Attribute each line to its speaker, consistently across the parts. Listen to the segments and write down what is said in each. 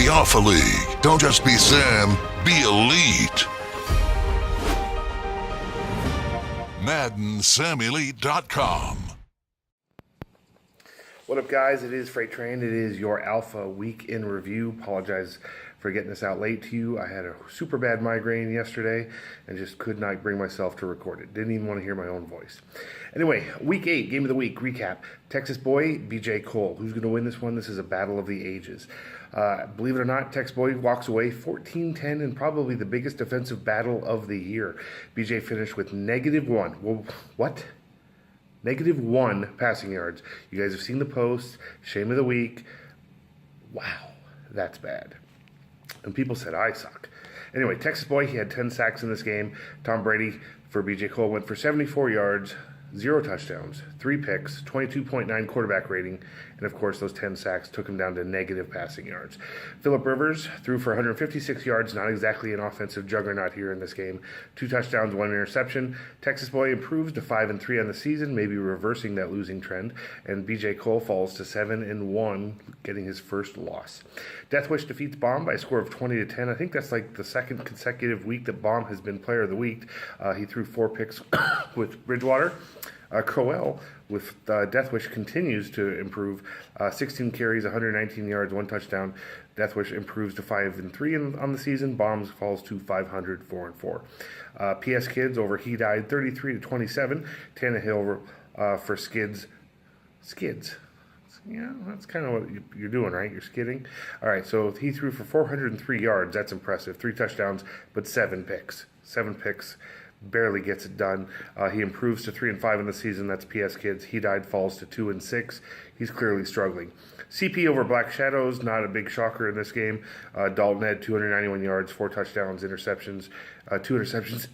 Speaker 1: Alpha League. Don't just be Sam, be elite. MaddenSamElite.com.
Speaker 2: What up, guys? It is Freight Train. It is your Alpha Week in Review. Apologize for getting this out late to you. I had a super bad migraine yesterday and just could not bring myself to record it. Didn't even want to hear my own voice. Anyway, Week 8, Game of the Week, recap. Texas boy, BJ Cole. Who's going to win this one? This is a battle of the ages. Believe it or not, Texas boy walks away 14-10 in probably the biggest defensive battle of the year. BJ finished with -1. Well, what? -1 passing yards. You guys have seen the post. Shame of the week. Wow, that's bad. And people said I suck. Anyway, Texas boy, he had 10 sacks in this game. Tom Brady for BJ Cole went for 74 yards, 0 touchdowns, 3 picks, 22.9 quarterback rating, and of course those 10 sacks took him down to negative passing yards. Phillip Rivers threw for 156 yards, not exactly an offensive juggernaut here in this game. 2 touchdowns, 1 interception. Texas boy improves to 5-3 on the season, maybe reversing that losing trend, and BJ Cole falls to 7-1, getting his first loss. Death Wish defeats Baum by a score of 20-10. I think that's like the second consecutive week that Baum has been player of the week. He threw 4 picks with Bridgewater. Crowell with Death Wish continues to improve. 16 carries, 119 yards, 1 touchdown. Death Wish improves to 5-3 on the season. Bombs falls to 500, 4-4. PS Kids over He Died 33-27. Tannehill for Skids. Skids. Yeah, that's kind of what you're doing, right? You're skidding. All right, so he threw for 403 yards. That's impressive. 3 touchdowns, but 7 picks. 7 picks. Barely gets it done. He improves to 3-5 in the season. That's PS Kids. He Died falls to 2-6. He's clearly struggling. CP over Black Shadows, not a big shocker in this game. Dalton had 291 yards, 4 touchdowns, interceptions, 2 interceptions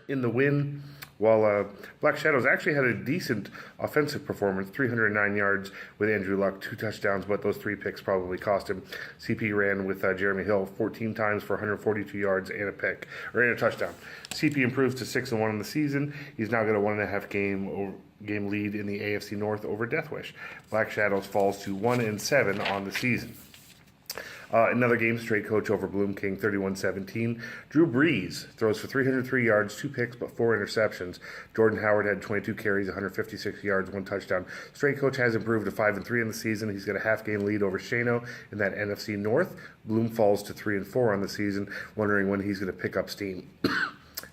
Speaker 2: in the win. While Black Shadows actually had a decent offensive performance, 309 yards with Andrew Luck, 2 touchdowns, but those 3 picks probably cost him. CP ran with Jeremy Hill 14 times for 142 yards and a pick, or a touchdown. CP improves to 6-1 in the season. He's now got a 1.5 game lead in the AFC North over Death Wish. Black Shadows falls to 1-7 on the season. Another game, straight coach over Bloom King, 31-17. Drew Brees throws for 303 yards, 2 picks, but 4 interceptions. Jordan Howard had 22 carries, 156 yards, 1 touchdown. Straight coach has improved to 5-3 in the season. He's got a half-game lead over Shano in that NFC North. Bloom falls to 3-4 on the season, wondering when he's going to pick up steam.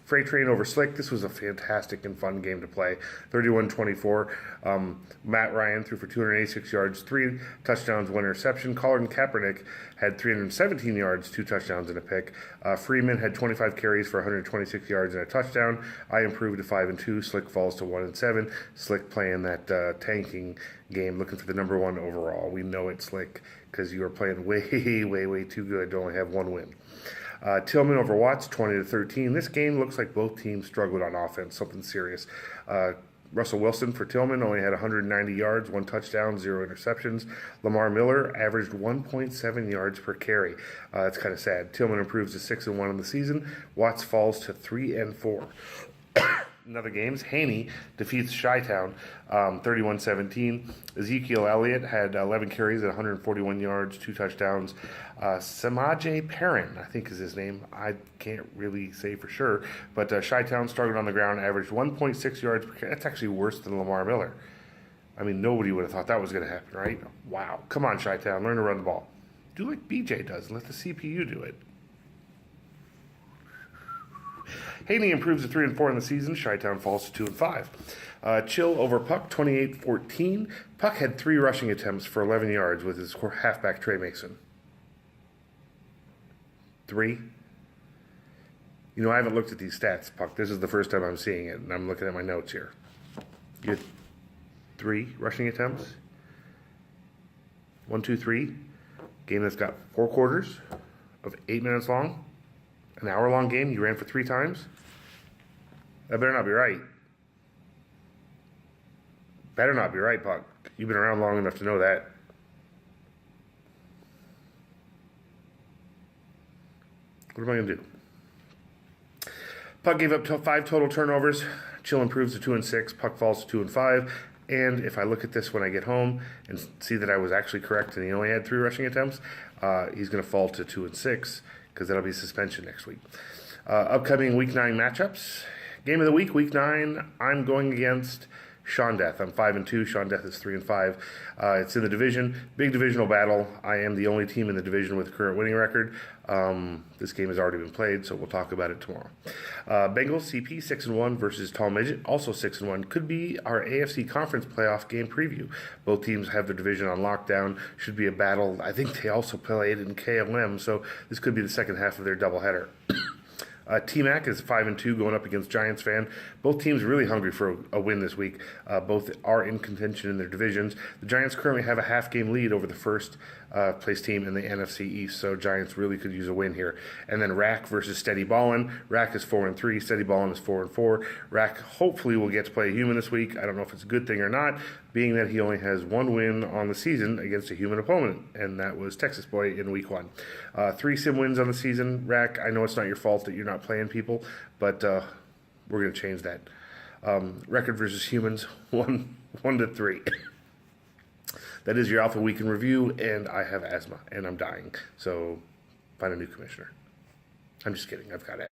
Speaker 2: Freight Train over Slick. This was a fantastic and fun game to play. 31-24. Matt Ryan threw for 286 yards, 3 touchdowns, 1 interception. Colin Kaepernick had 317 yards, 2 touchdowns, and a pick. Freeman had 25 carries for 126 yards and a touchdown. I improved to 5-2. Slick falls to 1-7. Slick playing that tanking game, looking for the number 1 overall. We know it's Slick because you are playing way, way, way too good to only have 1 win. Tillman over Watts, 20-13. This game looks like both teams struggled on offense, something serious. Russell Wilson for Tillman only had 190 yards, 1 touchdown, 0 interceptions. Lamar Miller averaged 1.7 yards per carry. That's kind of sad. Tillman improves to 6-1 in the season. Watts falls to 3-4. In other games, Haney defeats Chi-Town 31-17. Ezekiel Elliott had 11 carries at 141 yards, 2 touchdowns. Samaje Perrin, I think is his name. I can't really say for sure. But Chi-Town started on the ground, averaged 1.6 yards per carry. That's actually worse than Lamar Miller. I mean, nobody would have thought that was going to happen, right? Wow. Come on, Chi-Town. Learn to run the ball. Do like BJ does and let the CPU do it. Haney improves to 3-4 in the season. Chi-Town falls to 2-5. Chill over Puck, 28-14. Puck had 3 rushing attempts for 11 yards with his halfback Trey Mason. 3. You know, I haven't looked at these stats, Puck. This is the first time I'm seeing it, and I'm looking at my notes here. You had 3 rushing attempts. 1, 2, 3. Game that's got 4 quarters of 8 minutes long. An hour-long game, you ran for 3 times? That better not be right. Better not be right, Puck. You've been around long enough to know that. What am I going to do? Puck gave up 5 total turnovers. Chill improves to 2-6. Puck falls to 2-5. And if I look at this when I get home and see that I was actually correct and he only had 3 rushing attempts, he's going to fall to 2-6 because that'll be suspension next week. Upcoming Week 9 matchups. Game of the week, Week 9, I'm going against Sean Death. I'm 5-2. Sean Death is 3-5. It's in the division, big divisional battle. I am the only team in the division with a current winning record. This game has already been played, so we'll talk about it tomorrow. Bengals CP 6-1 versus Tall Midget, also 6-1. Could be our AFC Conference playoff game preview. Both teams have their division on lockdown. Should be a battle. I think they also played in KLM, so this could be the second half of their doubleheader. T-Mac is 5-2 going up against Giants fan. Both teams really hungry for a win this week. Both are in contention in their divisions. The Giants currently have a half-game lead over the first place team in the NFC East, so Giants really could use a win here. And then Rack versus Steady Ballin. Rack is 4-3. Steady Ballin is 4-4. Rack hopefully will get to play a human this week. I don't know if it's a good thing or not, being that he only has 1 win on the season against a human opponent, and that was Texas Boy in Week 1. 3 sim wins on the season. Rack, I know it's not your fault that you're not playing people, but we're going to change that. Record versus humans, 1-3. That is your Alpha Week in Review, and I have asthma, and I'm dying. So find a new commissioner. I'm just kidding. I've got it.